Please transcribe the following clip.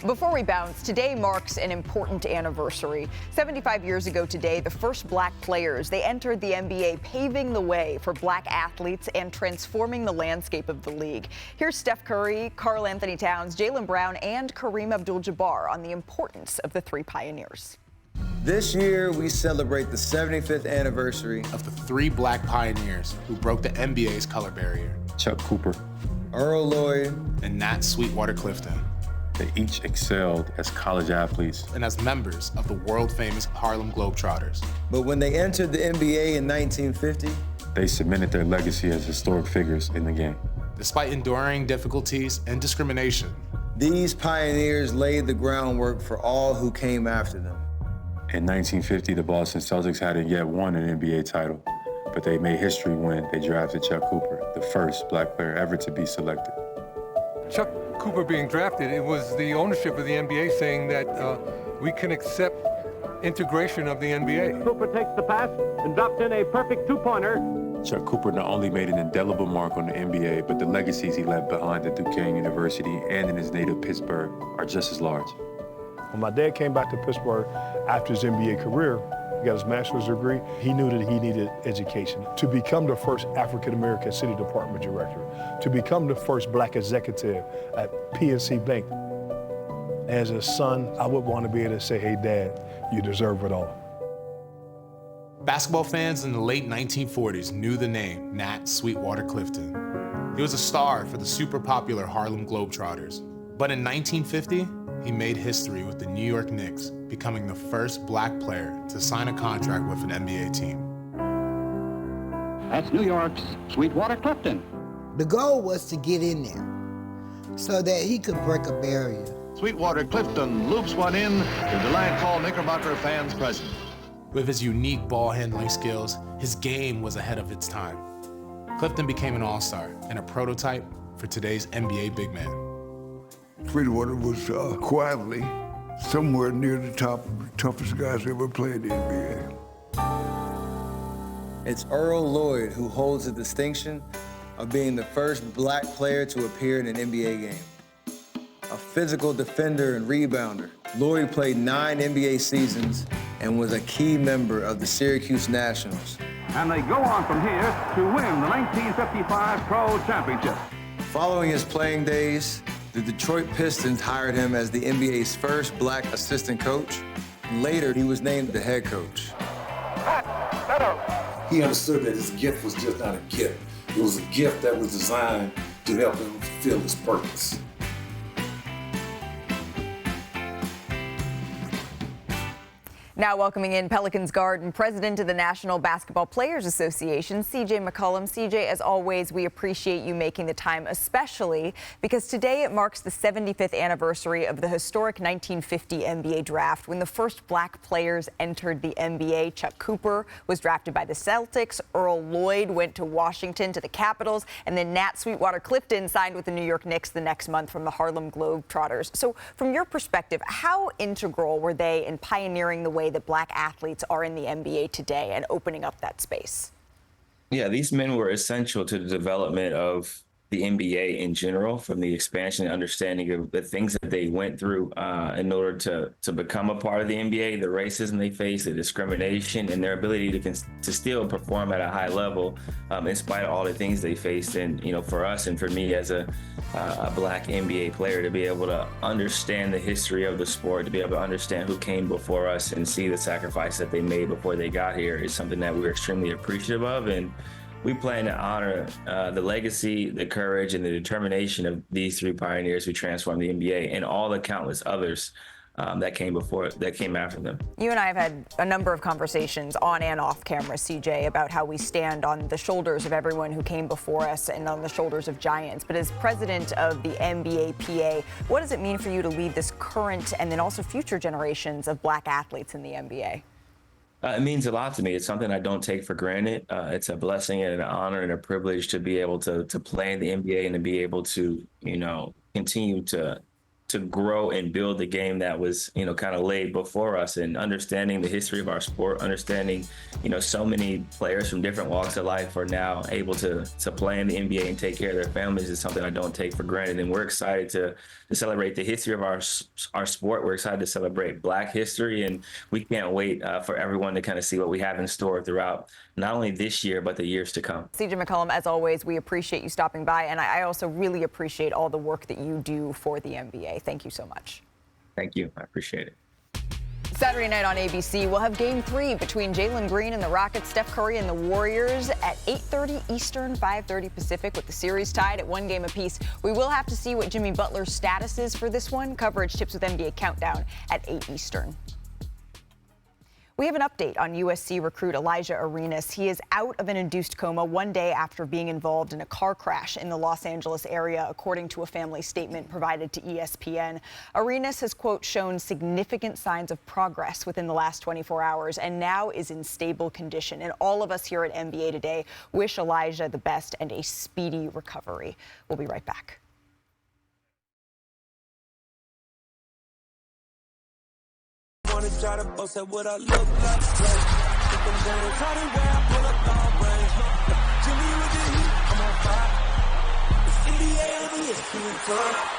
Before we bounce, today marks an important anniversary. 75 years ago today, the first black players, they entered the NBA, paving the way for black athletes and transforming the landscape of the league. Here's Steph Curry, Karl Anthony Towns, Jaylen Brown, and Kareem Abdul-Jabbar on the importance of the three pioneers. This year, we celebrate the 75th anniversary of the three black pioneers who broke the NBA's color barrier. Chuck Cooper, Earl Lloyd, and Nat Sweetwater Clifton. They each excelled as college athletes and as members of the world-famous Harlem Globetrotters. But when they entered the NBA in 1950, they cemented their legacy as historic figures in the game. Despite enduring difficulties and discrimination, these pioneers laid the groundwork for all who came after them. In 1950, the Boston Celtics hadn't yet won an NBA title, but they made history when they drafted Chuck Cooper, the first black player ever to be selected. Chuck Cooper being drafted, it was the ownership of the NBA saying that we can accept integration of the NBA. Cooper takes the pass and drops in a perfect two-pointer. Chuck Cooper not only made an indelible mark on the NBA, but the legacies he left behind at Duquesne University and in his native Pittsburgh are just as large. When my dad came back to Pittsburgh after his NBA career, he got his master's degree, he knew that he needed education. To become the first African-American city department director, to become the first black executive at PNC Bank. As a son, I would want to be able to say, hey, Dad, you deserve it all. Basketball fans in the late 1940s knew the name Nat Sweetwater Clifton. He was a star for the super popular Harlem Globetrotters. But in 1950, he made history with the New York Knicks, becoming the first black player to sign a contract with an NBA team. That's New York's Sweetwater Clifton. The goal was to get in there so that he could break a barrier. Sweetwater Clifton loops one in to delight all Knickerbocker fans present. With his unique ball handling skills, his game was ahead of its time. Clifton became an all-star and a prototype for today's NBA big man. Sweetwater was quietly somewhere near the top of the toughest guys ever played in the NBA. It's Earl Lloyd who holds the distinction of being the first black player to appear in an NBA game. A physical defender and rebounder, Lloyd played 9 NBA seasons and was a key member of the Syracuse Nationals. And they go on from here to win the 1955 Pro Championship. Following his playing days, the Detroit Pistons hired him as the NBA's first black assistant coach. Later, he was named the head coach. He understood that his gift was just not a gift. It was a gift that was designed to help him fulfill his purpose. Now welcoming in Pelicans guard and president of the National Basketball Players Association, CJ McCollum. CJ, as always, we appreciate you making the time, especially because today it marks the 75th anniversary of the historic 1950 NBA draft, when the first black players entered the NBA. Chuck Cooper was drafted by the Celtics, Earl Lloyd went to Washington to the Capitals, and then Nat Sweetwater Clifton signed with the New York Knicks the next month from the Harlem Globetrotters. So from your perspective, how integral were they in pioneering the way that black athletes are in the NBA today and opening up that space? Yeah, these men were essential to the development of the NBA in general, from the expansion and understanding of the things that they went through in order to become a part of the NBA, the racism they faced, the discrimination, and their ability to still perform at a high level in spite of all the things they faced. And, you know, for us and for me as a black NBA player, to be able to understand the history of the sport, to be able to understand who came before us and see the sacrifice that they made before they got here is something that we're extremely appreciative of. And we plan to honor the legacy, the courage, and the determination of these three pioneers who transformed the NBA and all the countless others that came after them. You and I have had a number of conversations on and off camera, CJ, about how we stand on the shoulders of everyone who came before us and on the shoulders of giants. But as president of the NBPA, what does it mean for you to lead this current and then also future generations of black athletes in the NBA? It means a lot to me. It's something I don't take for granted. It's a blessing and an honor and a privilege to be able to play in the NBA and to be able to, you know, continue to to grow and build the game that was, kind of laid before us, and understanding the history of our sport, understanding, so many players from different walks of life are now able to play in the NBA and take care of their families is something I don't take for granted. And we're excited to celebrate the history of our sport. We're excited to celebrate Black history, and we can't wait for everyone to kind of see what we have in store throughout not only this year, but the years to come. CJ McCollum, as always, we appreciate you stopping by, and I also really appreciate all the work that you do for the NBA. Thank you so much. Thank you. I appreciate it. Saturday night on ABC, we'll have Game 3 between Jalen Green and the Rockets, Steph Curry and the Warriors at 8:30 Eastern, 5:30 Pacific, with the series tied at 1 game apiece. We will have to see what Jimmy Butler's status is for this one. Coverage tips with NBA Countdown at 8 Eastern. We have an update on USC recruit Alijah Arenas. He is out of an induced coma 1 day after being involved in a car crash in the Los Angeles area, according to a family statement provided to ESPN. Arenas has, quote, shown significant signs of progress within the last 24 hours and now is in stable condition. And all of us here at NBA Today wish Alijah the best and a speedy recovery. We'll be right back. Try to boast at what I look like. If I'm going hard and where I pull up all range. Jimmy with the heat, I'm on fire. It's NBA on the ESPN.